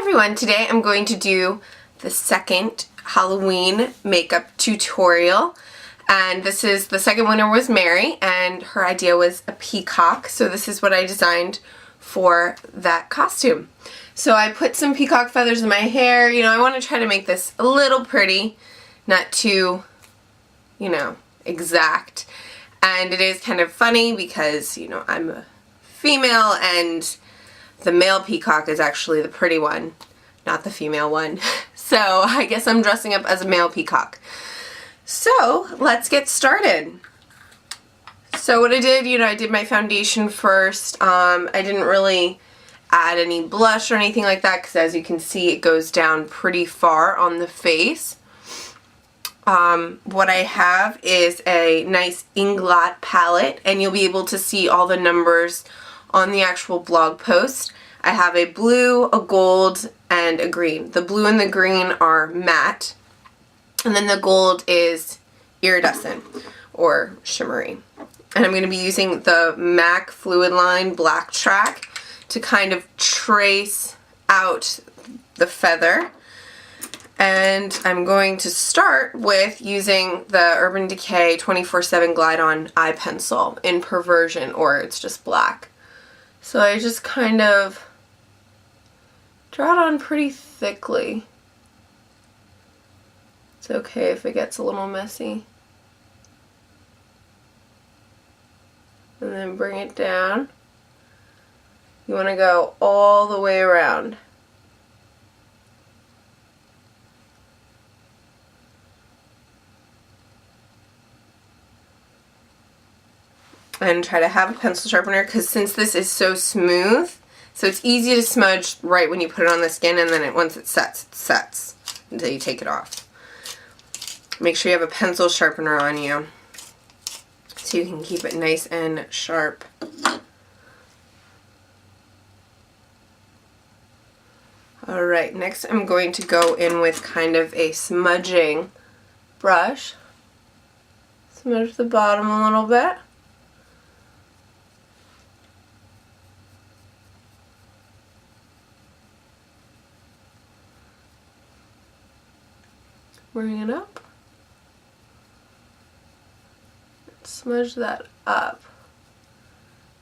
everyone, today I'm going to do the second Halloween makeup tutorial, and this is the second winner was Mary, and her idea was a peacock, so this is what I designed for that costume. So I put some peacock feathers in my hair. You know, I want to try to make this a little pretty, not too, exact. And it is kind of funny because, I'm a female and the male peacock is actually the pretty one, not the female one. So I guess I'm dressing up as a male peacock. So let's get started. So what I did, I did my foundation first. I didn't really add any blush or anything like that because as you can see it goes down pretty far on the face. What I have is a nice Inglot palette, and you'll be able to see all the numbers on the actual blog post. I have a blue, a gold, and a green. The blue and the green are matte, and then the gold is iridescent or shimmery. And I'm going to be using the MAC Fluid Line Black Track to kind of trace out the feather. And I'm going to start with using the Urban Decay 24/7 Glide On Eye Pencil in Perversion, or it's just black. So I just kind of draw it on pretty thickly. It's okay if it gets a little messy. And then bring it down. You want to go all the way around. And try to have a pencil sharpener, because since this is so smooth, so it's easy to smudge right when you put it on the skin, and then once it sets until you take it off. Make sure you have a pencil sharpener on you so you can keep it nice and sharp. Alright, next I'm going to go in with kind of a smudging brush. Smudge the bottom a little bit. Bring it up. Smudge that up.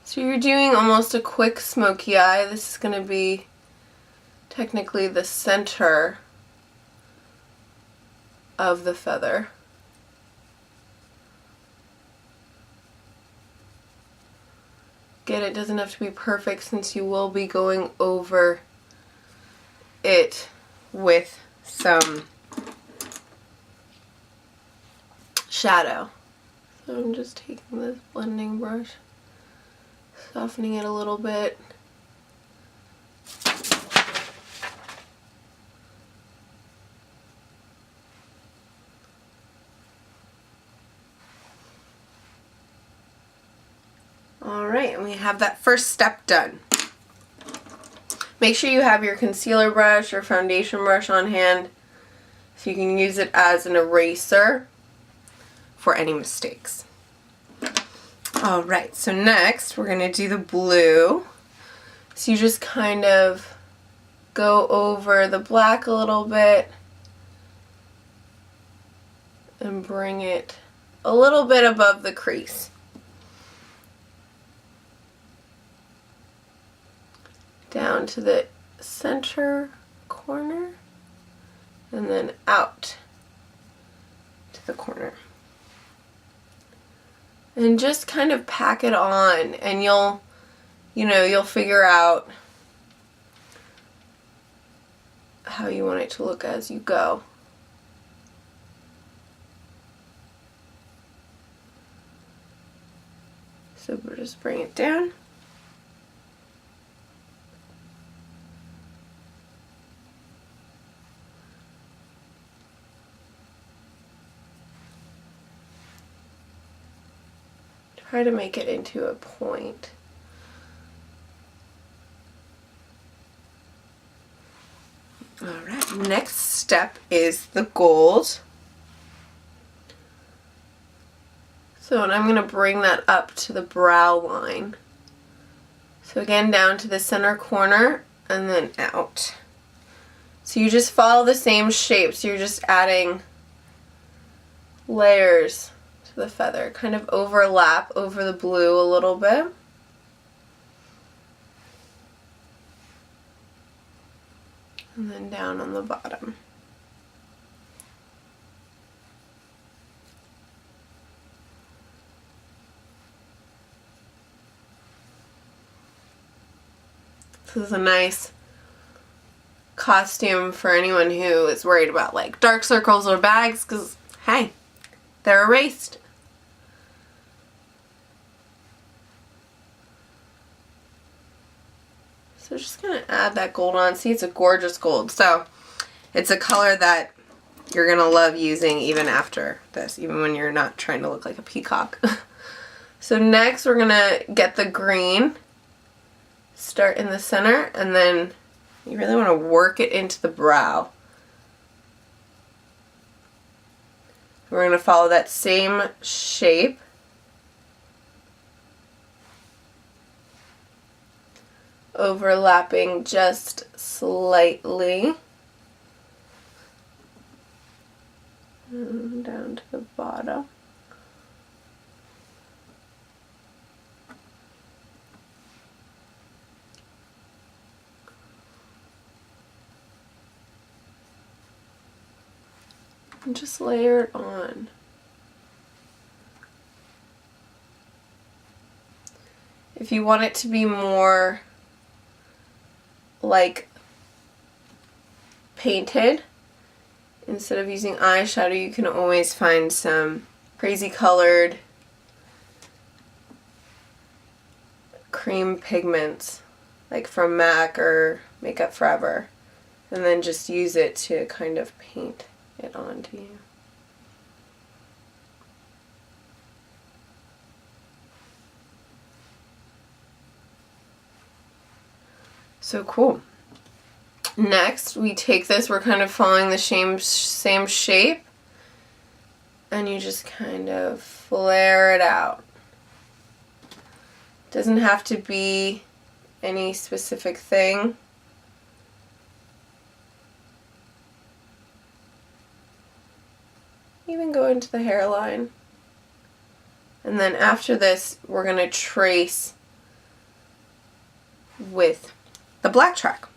So you're doing almost a quick smoky eye. This is going to be technically the center of the feather. Again, it doesn't have to be perfect since you will be going over it with some shadow. So I'm just taking this blending brush, softening it a little bit. Alright, and we have that first step done. Make sure you have your concealer brush or foundation brush on hand so you can use it as an eraser for any mistakes. Alright, so next we're going to do the blue. So you just kind of go over the black a little bit and bring it a little bit above the crease. Down to the center corner and then out to the corner. And just kind of pack it on, and you'll figure out how you want it to look as you go. So we'll just bring it down. Try to make it into a point. Alright, next step is the gold. So, and I'm going to bring that up to the brow line. So again, down to the center corner and then out. So you just follow the same shape. So you're just adding layers to the feather. Kind of overlap over the blue a little bit. And then down on the bottom. This is a nice costume for anyone who is worried about like dark circles or bags, because hey, they're erased. So just gonna add that gold on. See, it's a gorgeous gold. So it's a color that you're gonna love using even after this, even when you're not trying to look like a peacock. So next we're gonna get the green. Start in the center, and then you really want to work it into the brow. We're going to follow that same shape. Overlapping just slightly. And down to the bottom. And just layer it on. If you want it to be more like painted, instead of using eyeshadow, you can always find some crazy colored cream pigments, like from MAC or Makeup Forever, and then just use it to kind of paint it onto you. So cool. Next, we take this, we're kind of following the same shape, and you just kind of flare it out. Doesn't have to be any specific thing. Even go into the hairline. And then after this, we're going to trace with the black track.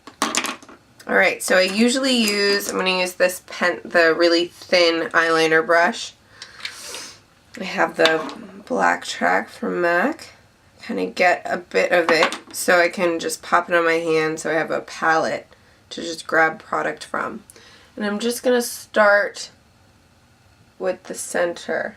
Alright, so I usually use, I'm going to use this the really thin eyeliner brush. I have the black track from MAC. Kind of get a bit of it so I can just pop it on my hand so I have a palette to just grab product from. And I'm just going to start with the center.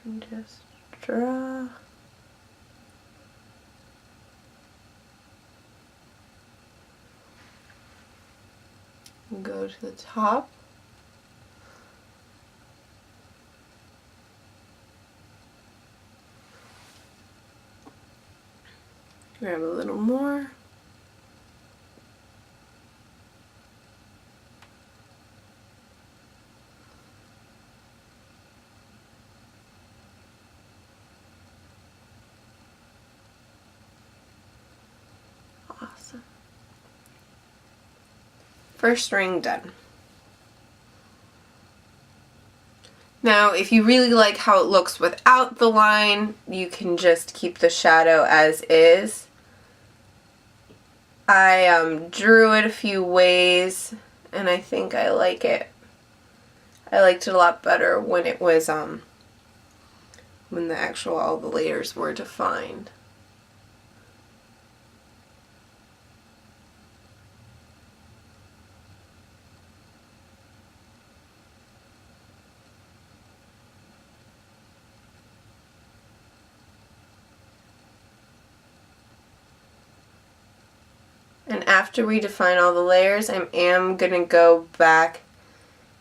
And just draw. And go to the top. Grab a little more. Awesome. First ring done. Now, if you really like how it looks without the line, you can just keep the shadow as is. I drew it a few ways, and I think I like it. I liked it a lot better when it was, when all the layers were defined. And after we define all the layers, I am going to go back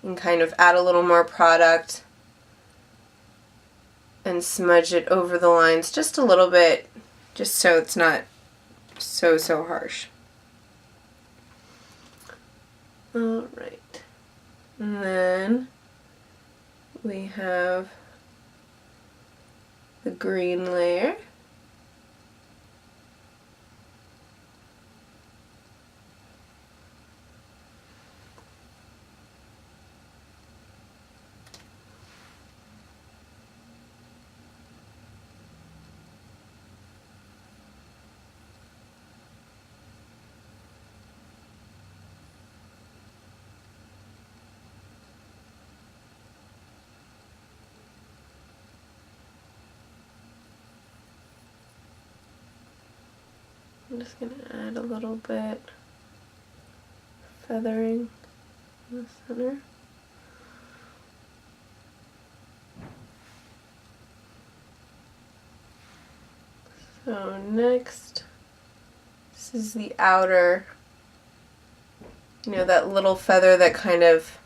and kind of add a little more product and smudge it over the lines just a little bit, just so it's not so harsh. Alright. And then we have the green layer. I'm just going to add a little bit feathering in the center. So next, this is the outer, you know, that little feather that kind of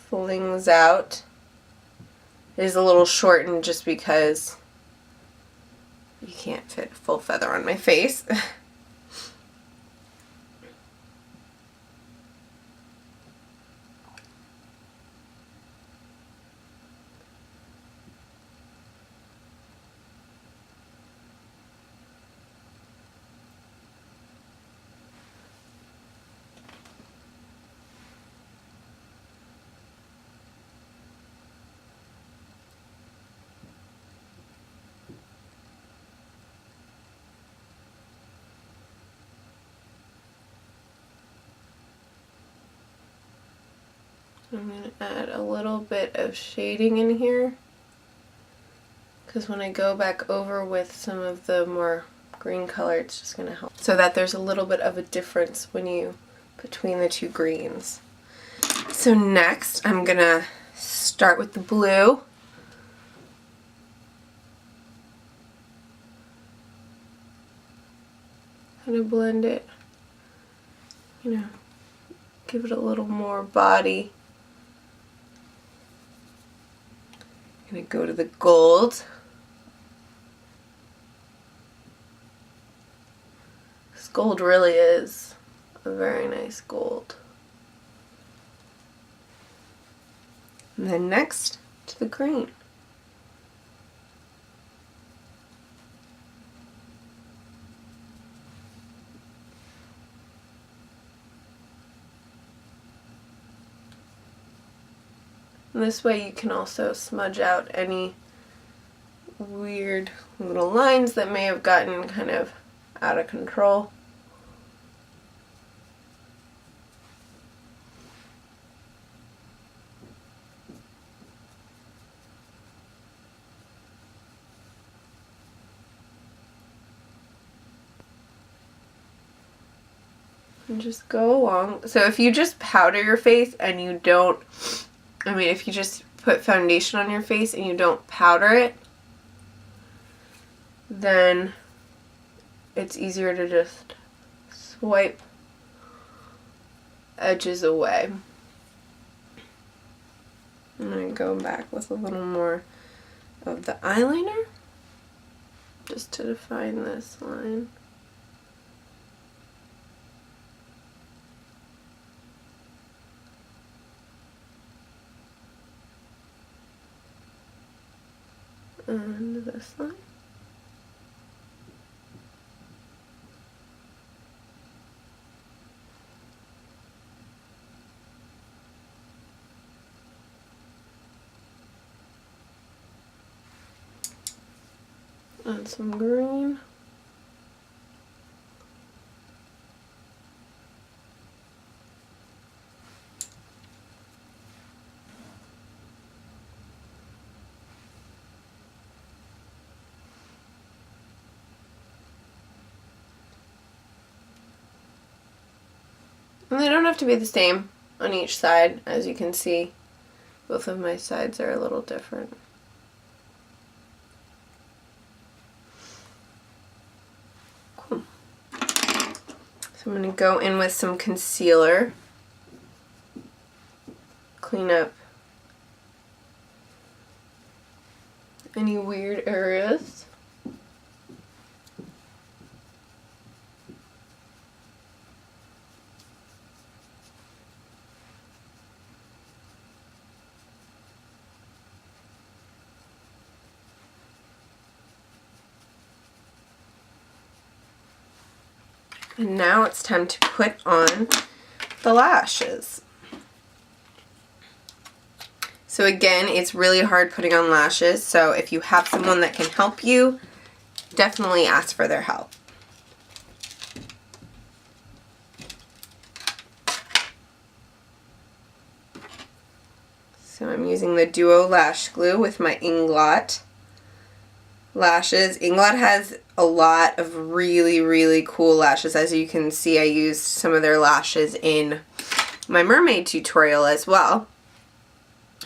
flings out. It is a little shortened just because you can't fit a full feather on my face. I'm going to add a little bit of shading in here, because when I go back over with some of the more green color, it's just going to help. So that there's a little bit of a difference between the two greens. So next I'm going to start with the blue. Kind of blend it, you know, give it a little more body. I'm going to go to the gold. This gold really is a very nice gold. And then next to the green. And this way you can also smudge out any weird little lines that may have gotten kind of out of control. And just go along. So if you just powder your face and you don't, if you just put foundation on your face and you don't powder it, then it's easier to just swipe edges away. I'm going to go back with a little more of the eyeliner just to define this line. And this line. Add some green. And they don't have to be the same on each side. As you can see, both of my sides are a little different. Cool. So I'm going to go in with some concealer, clean up any weird areas. And now it's time to put on the lashes. So again, it's really hard putting on lashes, so if you have someone that can help you, definitely ask for their help. So I'm using the Duo Lash Glue with my Inglot. lashes. Inglot has a lot of really cool lashes. As you can see, I used some of their lashes in my mermaid tutorial as well.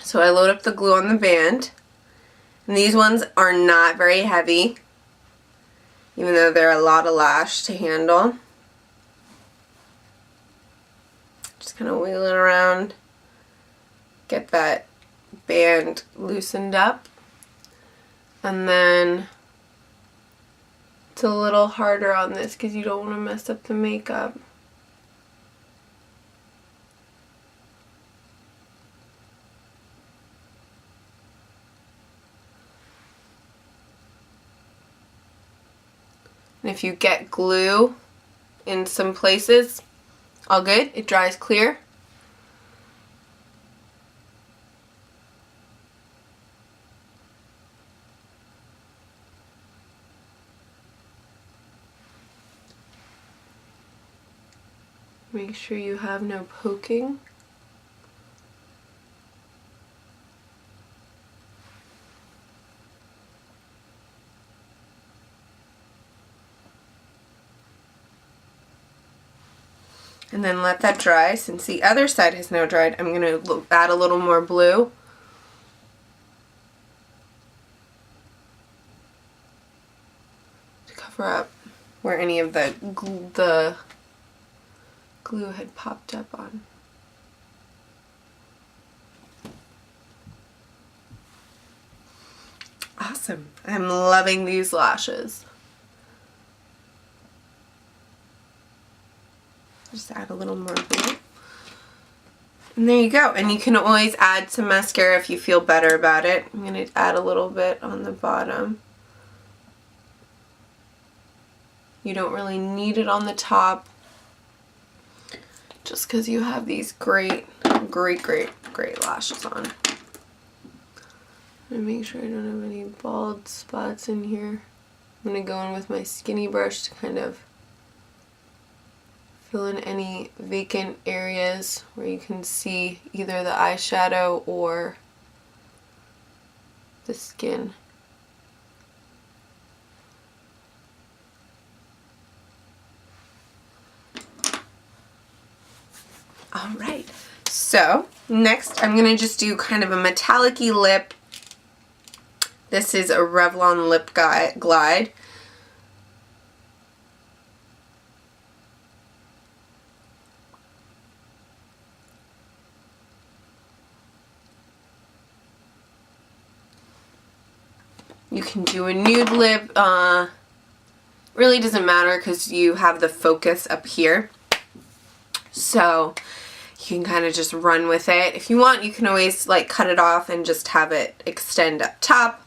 So I load up the glue on the band, and these ones are not very heavy, even though they're a lot of lash to handle. Just kind of wiggle it around, get that band loosened up, and then it's a little harder on this because you don't want to mess up the makeup. And if you get glue in some places, all good, it dries clear. Make sure you have no poking. And then let that dry. Since the other side has now dried, I'm going to add a little more blue. To cover up where any of the glue had popped up on. Awesome. I'm loving these lashes. Just add a little more blue. And there you go. And you can always add some mascara if you feel better about it. I'm going to add a little bit on the bottom. You don't really need it on the top, just because you have these great lashes on. And make sure I don't have any bald spots in here. I'm going to go in with my skinny brush to kind of fill in any vacant areas where you can see either the eyeshadow or the skin. Alright, so next I'm going to just do kind of a metallic-y lip. This is a Revlon Lip Glide. You can do a nude lip. Really doesn't matter because you have the focus up here. So you can kind of just run with it. If you want, you can always like cut it off and just have it extend up top,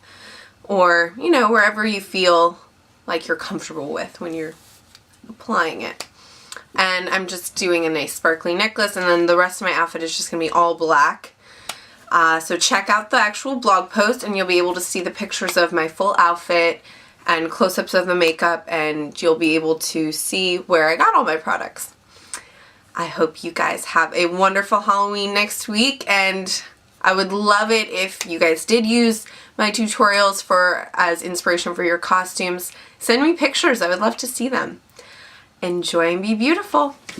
or, you know, wherever you feel like you're comfortable with when you're applying it. And I'm just doing a nice sparkly necklace, and then the rest of my outfit is just going to be all black. So check out the actual blog post and you'll be able to see the pictures of my full outfit and close-ups of the makeup, and you'll be able to see where I got all my products. I hope you guys have a wonderful Halloween next week, and I would love it if you guys did use my tutorials as inspiration for your costumes. Send me pictures. I would love to see them. Enjoy and be beautiful.